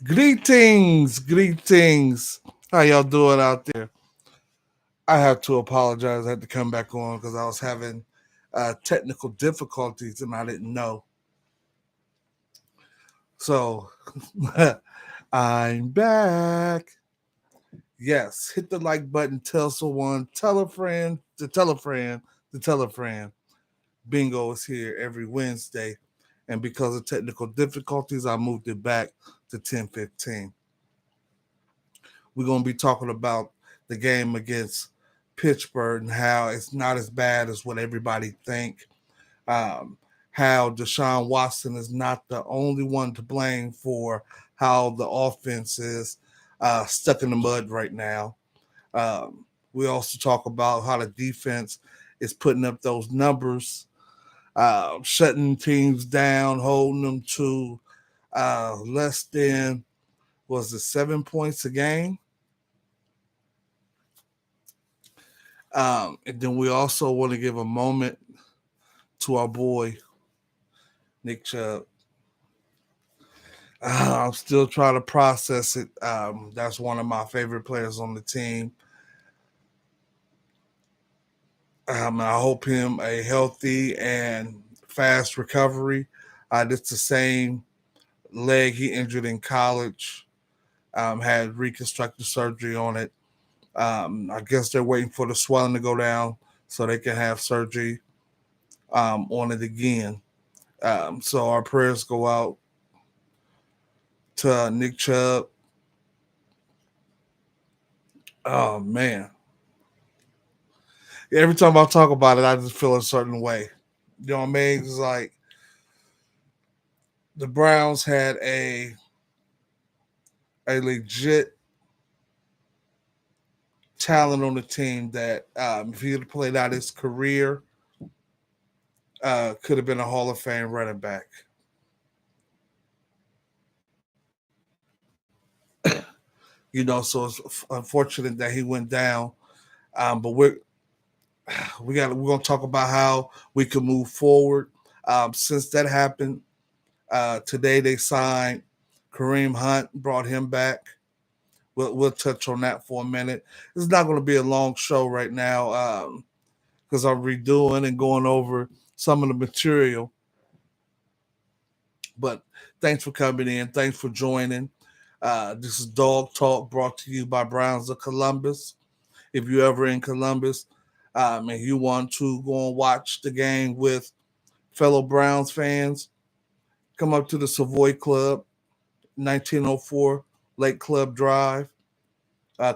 Greetings. How y'all doing out there? I have to apologize. I had to come back on because I was having technical difficulties and I didn't know. So I'm back. Yes, hit the like button. Tell someone. Tell a friend. To tell a friend. To tell a friend. Bingo is here every Wednesday, and because of technical difficulties, I moved it back to 10:15. We're going to be talking about the game against Pittsburgh and how it's not as bad as what everybody think. Um, how Deshaun Watson is not the only one to blame for how the offense is stuck in the mud right now. We also talk about how the defense is putting up those numbers, shutting teams down, holding them to less than was it 7 points a game. And then we also want to give a moment to our boy Nick Chubb. I'm still trying to process it. That's one of my favorite players on the team. I hope him a healthy and fast recovery. It's the same leg he injured in college. Had reconstructive surgery on it. I guess they're waiting for the swelling to go down so they can have surgery on it again. So our prayers go out to Nick Chubb. Oh man, every time I talk about it, I just feel a certain way. You know what I mean? It's like the Browns had a legit talent on the team that if he had played out his career, could have been a Hall of Fame running back. So it's unfortunate that he went down. But we're gonna talk about how we can move forward. Since that happened, today they signed Kareem Hunt, brought him back. We'll touch on that for a minute. It's not going to be a long show right now because I'm redoing and going over some of the material. But thanks for coming in. Thanks for joining. This is Dog Talk brought to you by Browns of Columbus. If you're ever in Columbus and you want to go and watch the game with fellow Browns fans, come up to the Savoy Club, 1904 Lake Club Drive,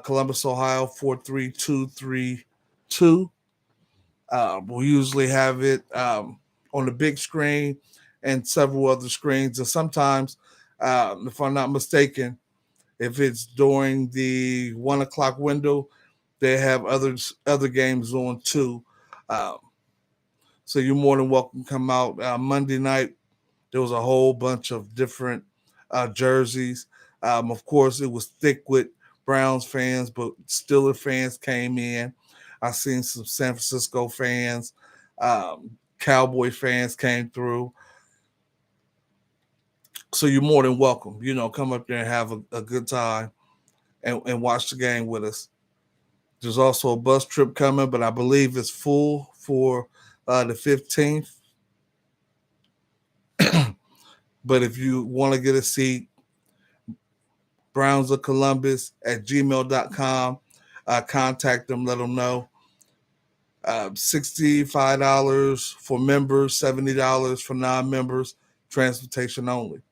Columbus, Ohio, 43232. We usually have it on the big screen and several other screens. And sometimes, if I'm not mistaken, if it's during the 1 o'clock window, they have other games on too. Um, so you're more than welcome to come out. Monday night, there was a whole bunch of different jerseys. Of course, it was thick with Browns fans, but Steeler fans came in. I seen some San Francisco fans, Cowboy fans came through. So you're more than welcome. Come up there and have a good time and watch the game with us. There's also a bus trip coming, but I believe it's full for the 15th. But if you want to get a seat, Browns of Columbus at gmail.com. Contact them, let them know. $65 for members, $70 for non members, transportation only.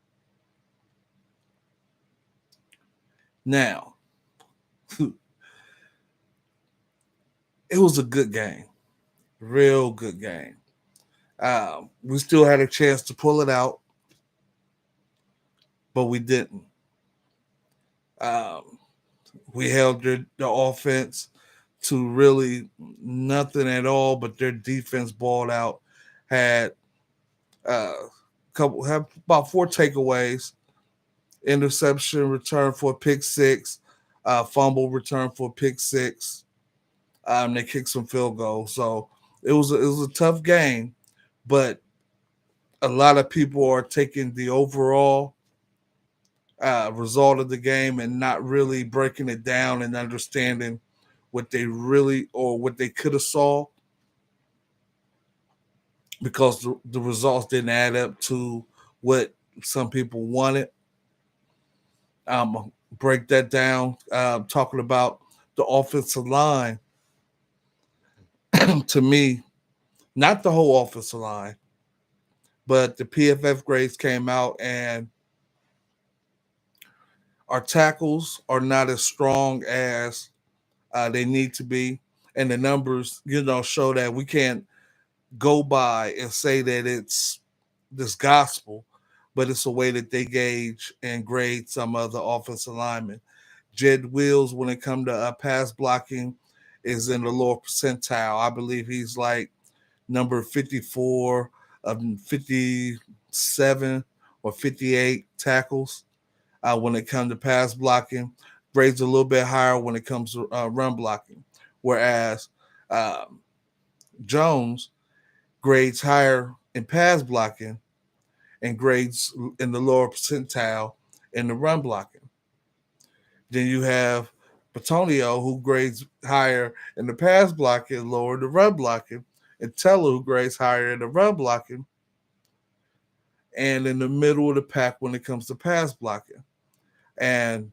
Now, it was a good game, real good game. We still had a chance to pull it out, but we didn't. Um, we held the offense to really nothing at all, but their defense balled out. Had have about four takeaways, interception return for a pick six, fumble return for a pick six. They kicked some field goals, so it was a tough game, but a lot of people are taking the overall result of the game and not really breaking it down and understanding what they really or what they could have saw because the results didn't add up to what some people wanted. Break that down. Talking about the offensive line, to me, not the whole offensive line, but the PFF grades came out and our tackles are not as strong as they need to be. And the numbers, show that we can't go by and say that it's this gospel, but it's a way that they gauge and grade some of the offensive linemen. Jed Wills, when it comes to pass blocking, is in the lower percentile. I believe he's like number 54 of 57 or 58 tackles when it comes to pass blocking. Grades a little bit higher when it comes to run blocking. Whereas um, Jones grades higher in pass blocking and grades in the lower percentile in the run blocking. Then you have Batonio, who grades higher in the pass blocking, lower in the run blocking, and Teller, who grades higher in the run blocking, and in the middle of the pack when it comes to pass blocking. And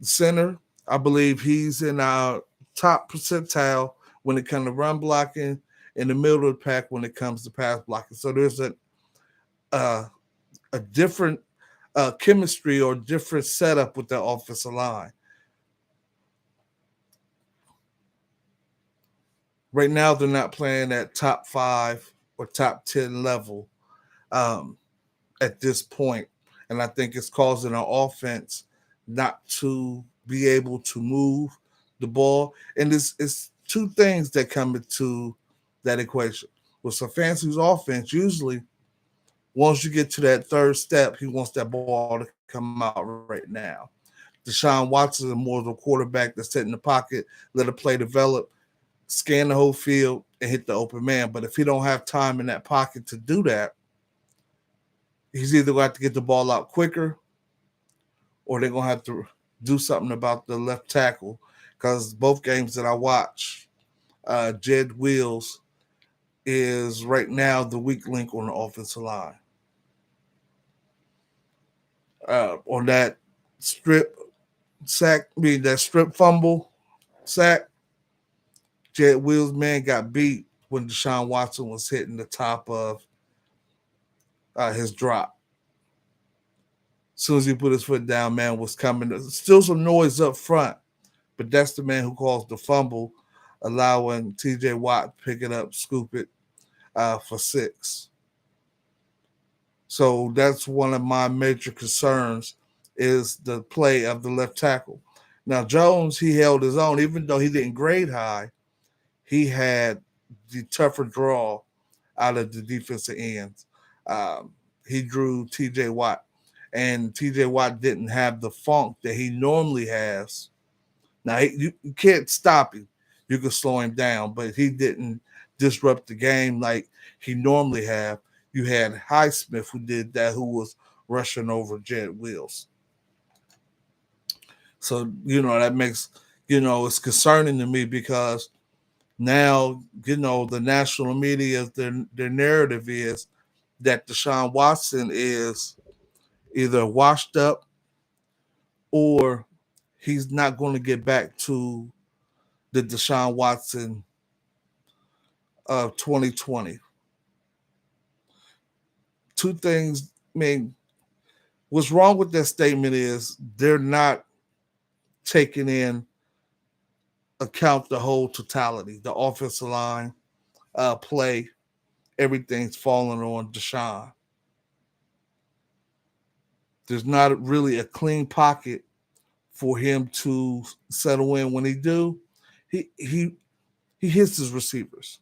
center, I believe he's in our top percentile when it comes to run blocking, in the middle of the pack when it comes to pass blocking. So there's uh, a different chemistry or different setup with the offensive line. Right now, they're not playing at top 5 or top 10 level um, at this point, and I think it's causing our offense not to be able to move the ball. And it's two things that come into that equation. With Stefanski's offense, usually once you get to that third step, he wants that ball to come out right now. Deshaun Watson is more of a quarterback that's sitting in the pocket, let a play develop, scan the whole field, and hit the open man. But if he don't have time in that pocket to do that, he's either going to have to get the ball out quicker or they're going to have to do something about the left tackle. Because both games that I watch, Jed Wills is right now the weak link on the offensive line. On that strip sack, that strip fumble sack, Jed Wills man got beat when Deshaun Watson was hitting the top of his drop. As soon as he put his foot down, man was coming. Still some noise up front, but that's the man who caused the fumble, allowing T.J. Watt pick it up, scoop it for 6. So that's one of my major concerns is the play of the left tackle. Now Jones, he held his own, even though he didn't grade high. He had the tougher draw out of the defensive ends. Um, he drew T.J. Watt, and T.J. Watt didn't have the funk that he normally has. Now you can't stop him; you can slow him down, but he didn't disrupt the game like he normally have. You had Highsmith who did that, who was rushing over Jed Wills. So that makes it's concerning to me because now the national media their narrative is that Deshaun Watson is either washed up or he's not going to get back to the Deshaun Watson of 2020. Two things. I mean, what's wrong with that statement is they're not taking in account the whole totality, the offensive line, play, everything's falling on Deshaun. There's not really a clean pocket for him to settle in. When he do, he hits his receivers.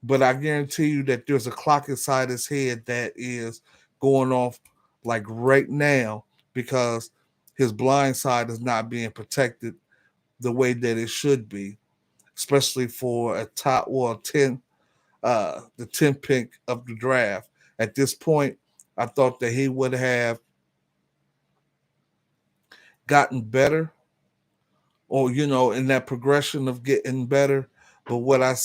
But I guarantee you that there's a clock inside his head that is going off like right now because his blind side is not being protected the way that it should be, especially for a top well 10 the 10th pick of the draft. At this point, I thought that he would have gotten better, or in that progression of getting better. But what I'm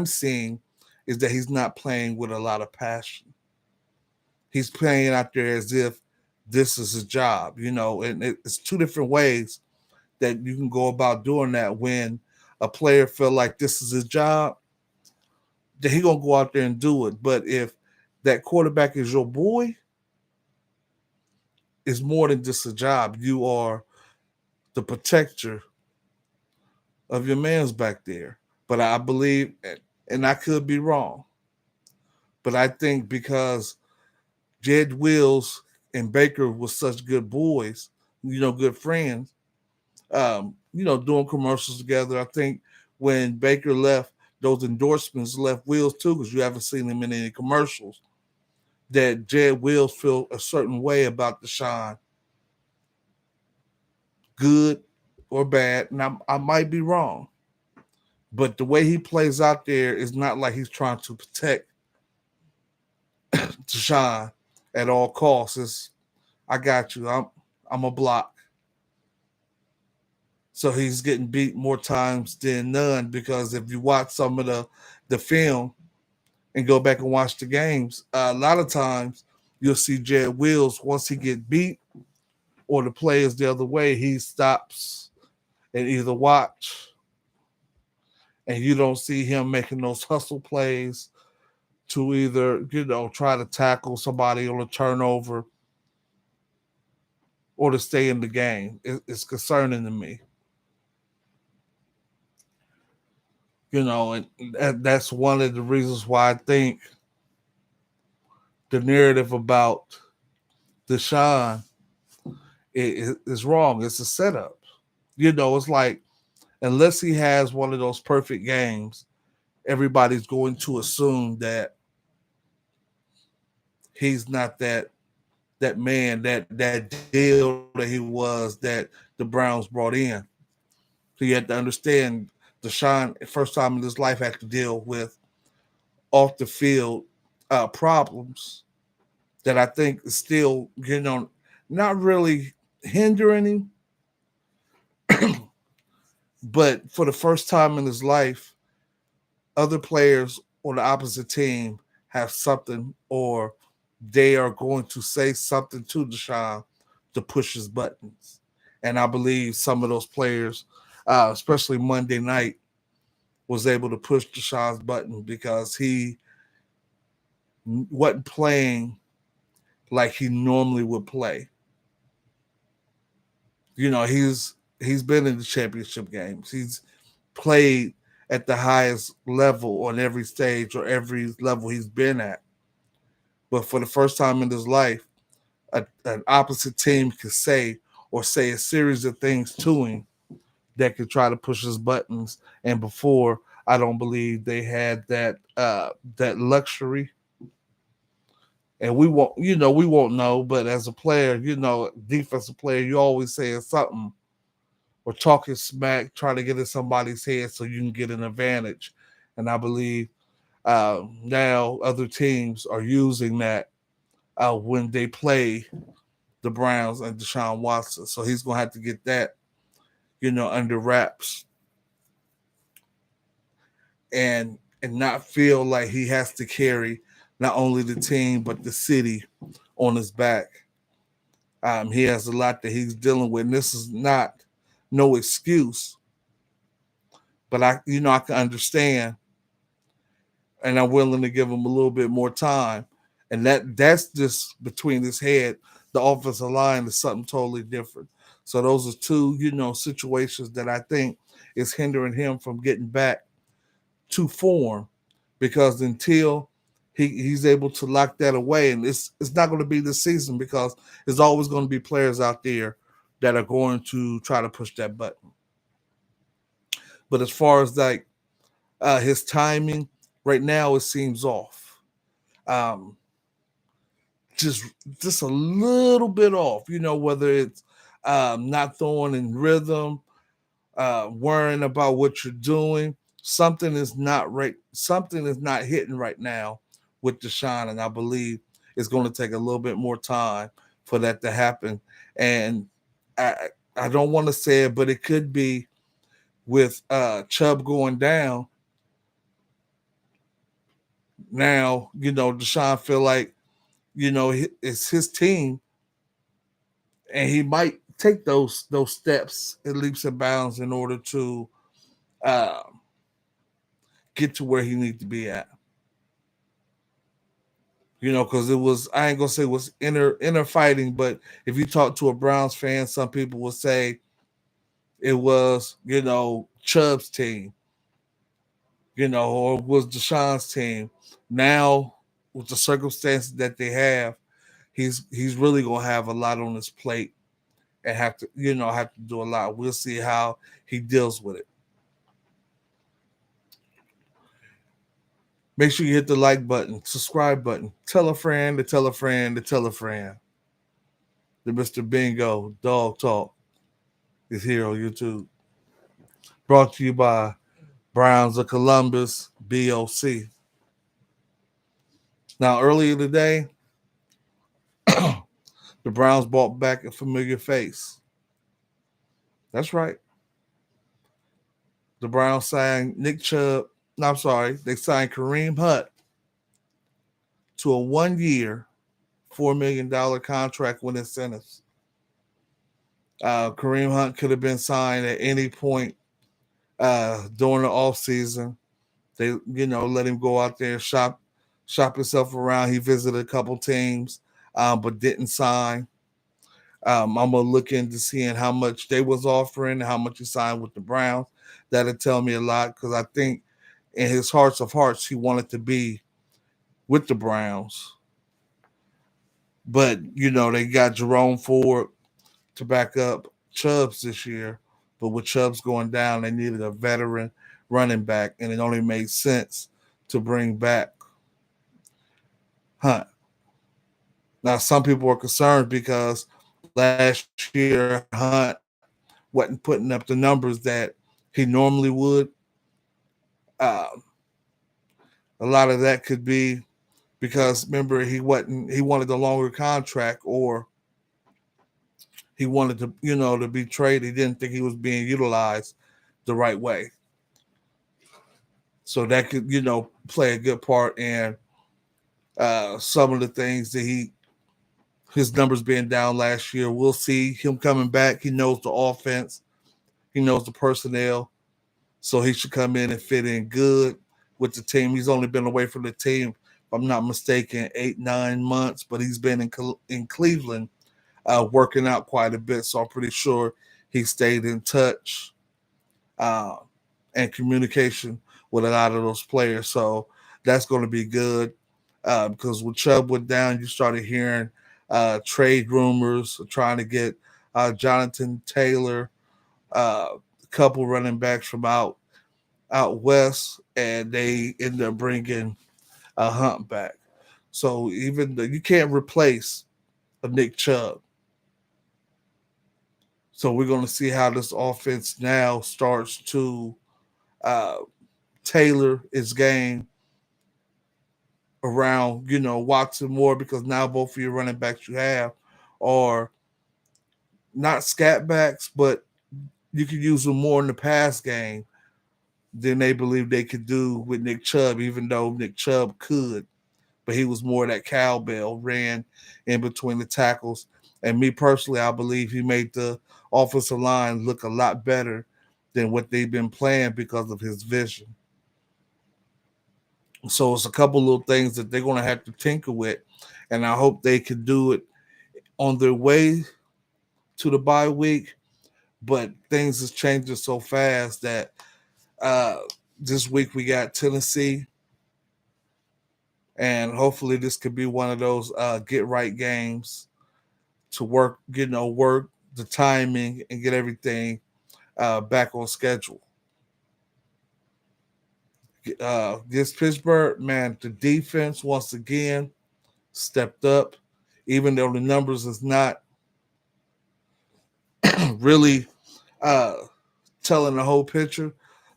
seeing is that he's not playing with a lot of passion. He's playing out there as if this is his job, and it's two different ways that you can go about doing that. When a player feel like this is his job, then he gonna go out there and do it. But if that quarterback is your boy, it's more than just a job. You are the protector of your man's back there. But I believe, and I could be wrong, but I think because Jed Wills and Baker were such good boys, good friends, doing commercials together. I think when Baker left, those endorsements left Wills too, because you haven't seen him in any commercials. That Jed Wills feel a certain way about Deshaun, good or bad, and I might be wrong, but the way he plays out there is not like he's trying to protect Deshaun at all costs. I got you. I'm a block. So he's getting beat more times than none, because if you watch some of the film and go back and watch the games, a lot of times you'll see Jed Wills, once he get beat or the play is the other way, he stops and either watch, and you don't see him making those hustle plays to either try to tackle somebody on a turnover or to stay in the game. It's concerning to me. And that's one of the reasons why I think the narrative about Deshaun is wrong. It's a setup. It's like, unless he has one of those perfect games, everybody's going to assume that he's not that man, that deal that he was, that the Browns brought in. So you have to understand, Deshaun, first time in his life, had to deal with off the field problems that I think is still, not really hindering him, but for the first time in his life, other players on the opposite team have something, or they are going to say something to Deshaun to push his buttons. And I believe some of those players, especially Monday night, was able to push Deshaun's button because he wasn't playing like he normally would play. He's been in the championship games. He's played at the highest level on every stage or every level he's been at. But for the first time in his life, an opposite team could say or say a series of things to him that could try to push his buttons. And before, I don't believe they had that luxury. And we won't know. But as a player, defensive player, you always saying something or talking smack, trying to get in somebody's head so you can get an advantage. And I believe now other teams are using that when they play the Browns and Deshaun Watson. So he's gonna have to get that, under wraps, and not feel like he has to carry not only the team but the city on his back. He has a lot that he's dealing with, and this is not no excuse. But I can understand, and I'm willing to give him a little bit more time. And that's just between his head. The offensive line is something totally different. So those are two, situations that I think is hindering him from getting back to form, because until he's able to lock that away, and it's not going to be this season, because there's always going to be players out there that are going to try to push that button. But as far as like his timing right now, it seems off. Um, just just a little bit off, whether it's not throwing in rhythm, worrying about what you're doing. Something is not right. Something is not hitting right now with Deshaun, and I believe it's going to take a little bit more time for that to happen. And I don't want to say it, but it could be with Chubb going down. Now, Deshaun feel like, it's his team, and he might take those steps and leaps and bounds in order to uh, get to where he needs to be at. Because it was, I ain't gonna say it was inner fighting, but if you talk to a Browns fan, some people will say it was, Chubb's team, or was Deshaun's team. Now, with the circumstances that they have, he's really gonna have a lot on his plate and have to do a lot. We'll see how he deals with it. Make sure you hit the like button, subscribe button, tell a friend to tell a friend to tell a friend. The Mr. Bingo Dog Talk is here on YouTube. Brought to you by Browns of Columbus, B.O.C. Now, earlier today, the Browns brought back a familiar face. That's right. The Browns signed Nick Chubb. No, I'm sorry. They signed Kareem Hunt to a 1-year, $4 million contract with incentives. Kareem Hunt could have been signed at any point during the offseason. They, let him go out there, shop himself around. He visited a couple teams, but didn't sign. I'm gonna look into seeing how much they was offering, how much he signed with the Browns. That'll tell me a lot, because I think in his hearts of hearts he wanted to be with the Browns. But they got Jerome Ford to back up Chubbs this year. But with Chubbs going down, they needed a veteran running back, and it only made sense to bring back Hunt. Now, some people are concerned because last year Hunt wasn't putting up the numbers that he normally would. Uh, a lot of that could be because, remember, he wanted a longer contract, or he wanted to be traded. He didn't think he was being utilized the right way. So that could, play a good part in some of the things that his numbers being down last year. We'll see him coming back. He knows the offense. He knows the personnel. So he should come in and fit in good with the team. He's only been away from the team, if I'm not mistaken, 8-9 months, but he's been in Cleveland working out quite a bit. So I'm pretty sure he stayed in touch uh, and communication with a lot of those players. So that's going to be good, because when Chubb went down, you started hearing trade rumors, trying to get Jonathan Taylor, a couple running backs from out west, and they ended up bringing a Hunt back. So you can't replace a Nick Chubb. So we're going to see how this offense now starts to uh, tailor its game around, Watson more, because now both of your running backs you have are not scat backs, but you can use them more in the pass game than they believe they could do with Nick Chubb, even though Nick Chubb could. But he was more that cowbell, ran in between the tackles. And me personally, I believe he made the offensive line look a lot better than what they've been playing because of his vision. So it's a couple little things that they're going to have to tinker with. And I hope they can do it on their way to the bye week. But things is changing so fast that uh, this week we got Tennessee, and hopefully this could be one of those get right games to work the timing and get everything back on schedule. Against Pittsburgh, man, the defense once again stepped up, even though the numbers is not really uh, telling the whole picture.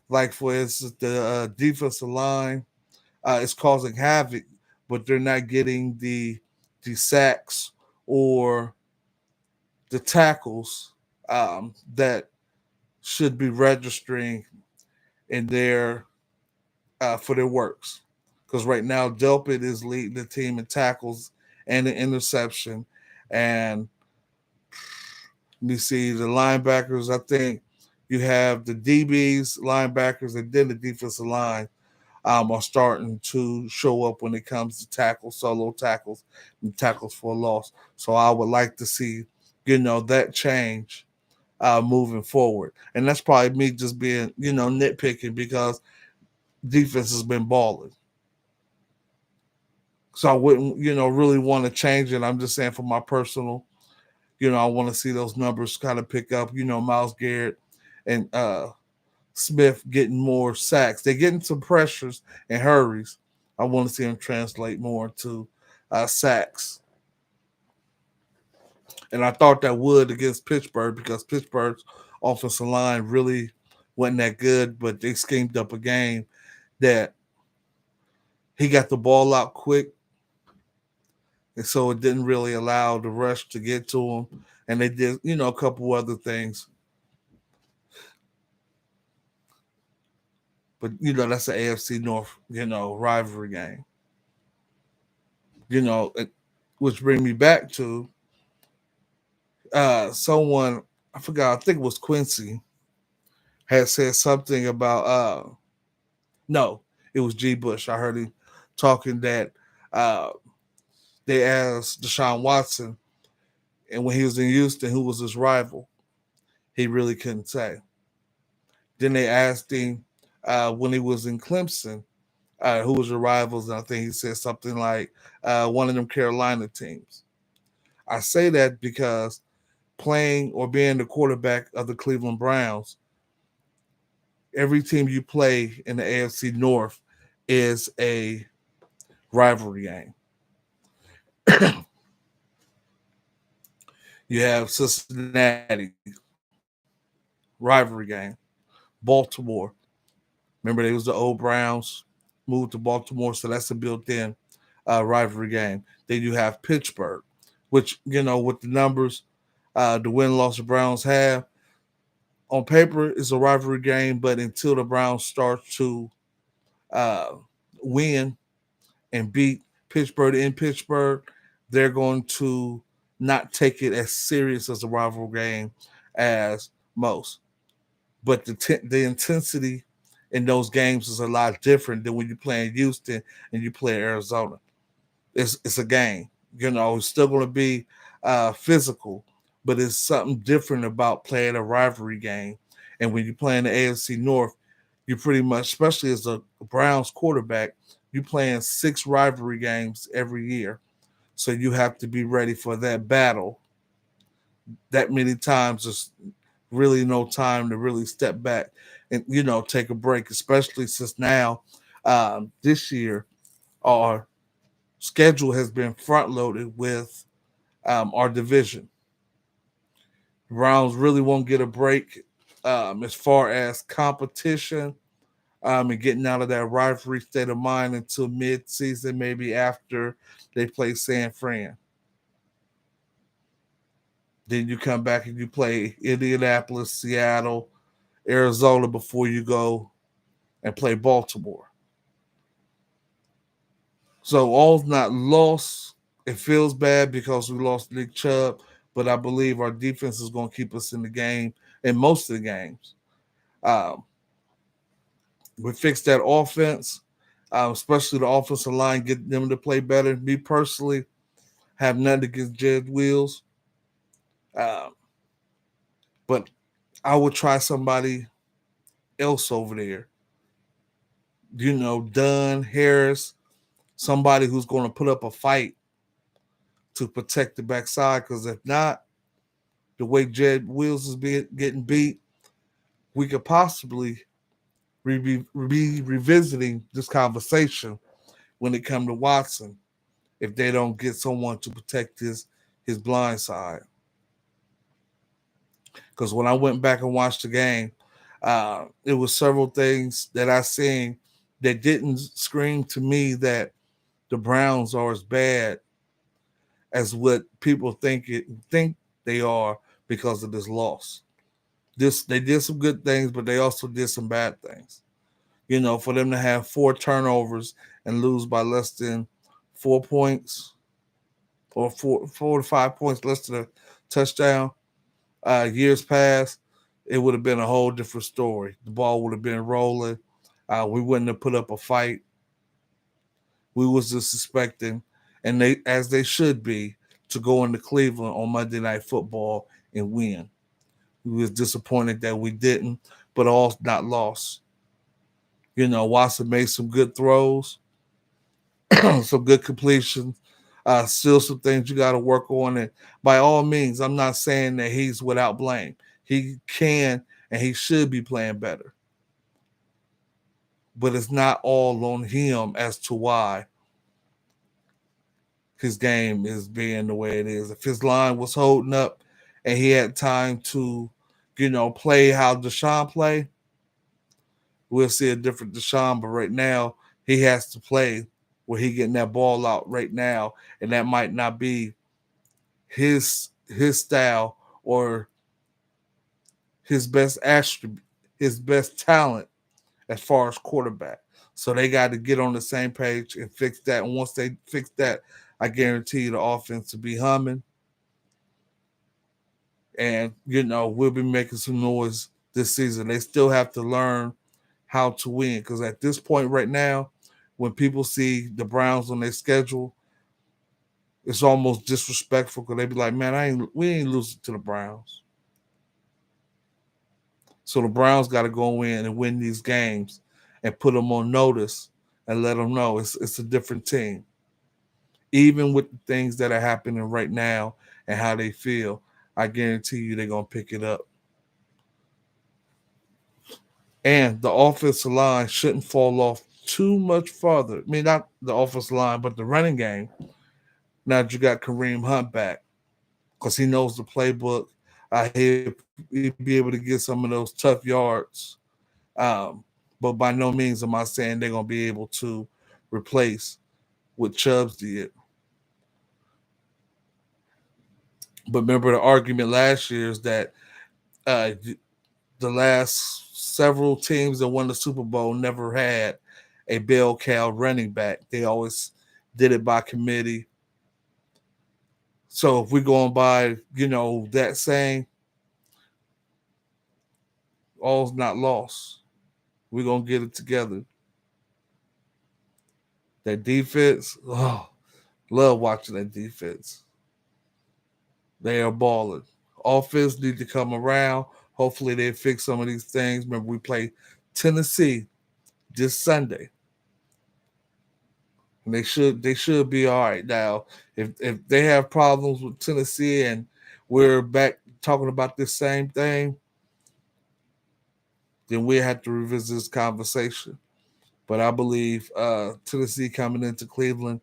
Like, for instance, the defensive line is causing havoc, but they're not getting the sacks or the tackles that should be registering in their for their works. Because right now, Delpit is leading the team in tackles and in interception. And you see the linebackers, I think you have the DBs, linebackers, and then the defensive line are starting to show up when it comes to tackles, solo tackles, and tackles for a loss. So I would like to see, that change moving forward. And that's probably me just being, nitpicking because defense has been balling. So I wouldn't, really want to change it. I'm just saying for my personal, I want to see those numbers kind of pick up. Miles Garrett and Smith getting more sacks. They're getting some pressures and hurries. I want to see them translate more into sacks. And I thought that would against Pittsburgh because Pittsburgh's offensive line really wasn't that good, but they schemed up a game that he got the ball out quick, and so it didn't really allow the rush to get to him. And they did, a couple other things. But that's an AFC North, rivalry game. Which bring me back to someone I forgot. I think it was Quincy had said something about no, it was G. Bush. I heard him talking that uh, they asked Deshaun Watson, and when he was in Houston, who was his rival? He really couldn't say. Then they asked him when he was in Clemson, who was your rivals? And I think he said something like one of them Carolina teams. I say that because playing or being the quarterback of the Cleveland Browns, every team you play in the AFC North is a rivalry game. You have Cincinnati, rivalry game. Baltimore, remember they was the old Browns, moved to Baltimore, so that's a built-in rivalry game. Then you have Pittsburgh, which with the numbers, the win-loss the Browns have on paper is a rivalry game, but until the Browns start to uh, win and beat Pittsburgh in Pittsburgh, they're going to not take it as serious as a rivalry game as most. But the intensity in those games is a lot different than when you play in Houston and you play in Arizona. It's a game. It's still going to be physical, but it's something different about playing a rivalry game. And when you play in the AFC North, you pretty much, especially as a Browns quarterback, you playing 6 rivalry games every year. So you have to be ready for that battle that many times. There's really no time to really step back and take a break, especially since now this year our schedule has been front loaded with our division. The Browns really won't get a break as far as competition and getting out of that rivalry state of mind until mid-season, maybe after they play San Fran. Then you come back and you play Indianapolis, Seattle, Arizona before you go and play Baltimore. So all's not lost. It feels bad because we lost Nick Chubb, but I believe our defense is going to keep us in the game in most of the games. Um, we fixed that offense, especially the offensive line, get them to play better. Me personally, have nothing against Jed Wills, um, but I would try somebody else over there. Dunn, Harris, somebody who's going to put up a fight to protect the backside. Because if not, the way Jed Wills is getting beat, we could possibly be revisiting this conversation when it comes to Watson if they don't get someone to protect his blind side. Because when I went back and watched the game, it was several things that I seen that didn't scream to me that the Browns are as bad as what people think they are because of this loss. They did some good things, but they also did some bad things. For them to have 4 turnovers and lose by less than 4 points, or 4 to 5 points less than a touchdown, years past, it would have been a whole different story. The ball would have been rolling. We wouldn't have put up a fight. We was just expecting, and they as they should be, to go into Cleveland on Monday Night Football and win. We was disappointed that we didn't, but all not lost. Watson made some good throws, some good completions. Still some things you got to work on. And by all means, I'm not saying that he's without blame. He can and he should be playing better. But it's not all on him as to why his game is being the way it is. If his line was holding up and he had time to, play how Deshaun play, we'll see a different Deshaun. But right now, he has to play where he getting that ball out right now, and that might not be his style or his best attribute, his best talent as far as quarterback. So they got to get on the same page and fix that. And once they fix that, I guarantee you the offense will be humming. And, we'll be making some noise this season. They still have to learn how to win. Because at this point right now, when people see the Browns on their schedule, it's almost disrespectful because they be like, man, we ain't losing to the Browns. So the Browns got to go in and win these games and put them on notice and let them know it's a different team. Even with the things that are happening right now and how they feel, I guarantee you they're going to pick it up. And the offensive line shouldn't fall off too much farther. I mean, not the offensive line, but the running game. Now that you got Kareem Hunt back, because he knows the playbook. He'll be able to get some of those tough yards. But by no means am I saying they're going to be able to replace what Chubbs did. But remember the argument last year is that uh, the last several teams that won the Super Bowl never had a bell cow running back. They always did it by committee. So if we're going by, that saying, all's not lost. We're going to get it together. That defense, love watching that defense. They are balling. Offense need to come around. Hopefully they fix some of these things. Remember, we play Tennessee this Sunday. And they should be all right. Now, if they have problems with Tennessee and we're back talking about this same thing, then we have to revisit this conversation. But I believe Tennessee coming into Cleveland,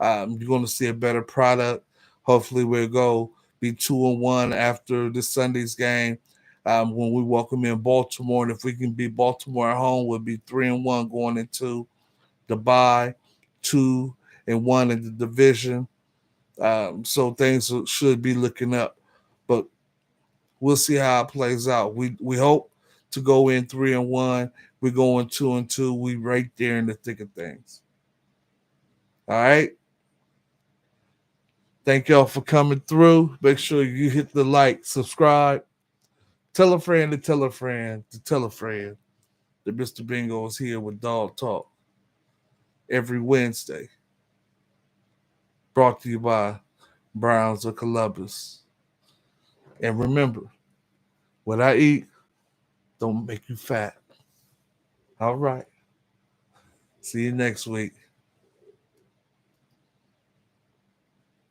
you're going to see a better product. Hopefully, we'll go be 2-1 after this Sunday's game when we welcome in Baltimore. And if we can beat Baltimore at home, we'll be 3-1 going into the bye, 2-1 in the division. So things should be looking up. But we'll see how it plays out. We hope to go in 3-1. We're going 2-2. We right there in the thick of things. All right. Thank y'all for coming through. Make sure you hit the like, subscribe, tell a friend to tell a friend to tell a friend that Mr. Bingo is here with Dog Talk every Wednesday. Brought to you by Browns of Columbus. And remember, what I eat don't make you fat. All right. See you next week.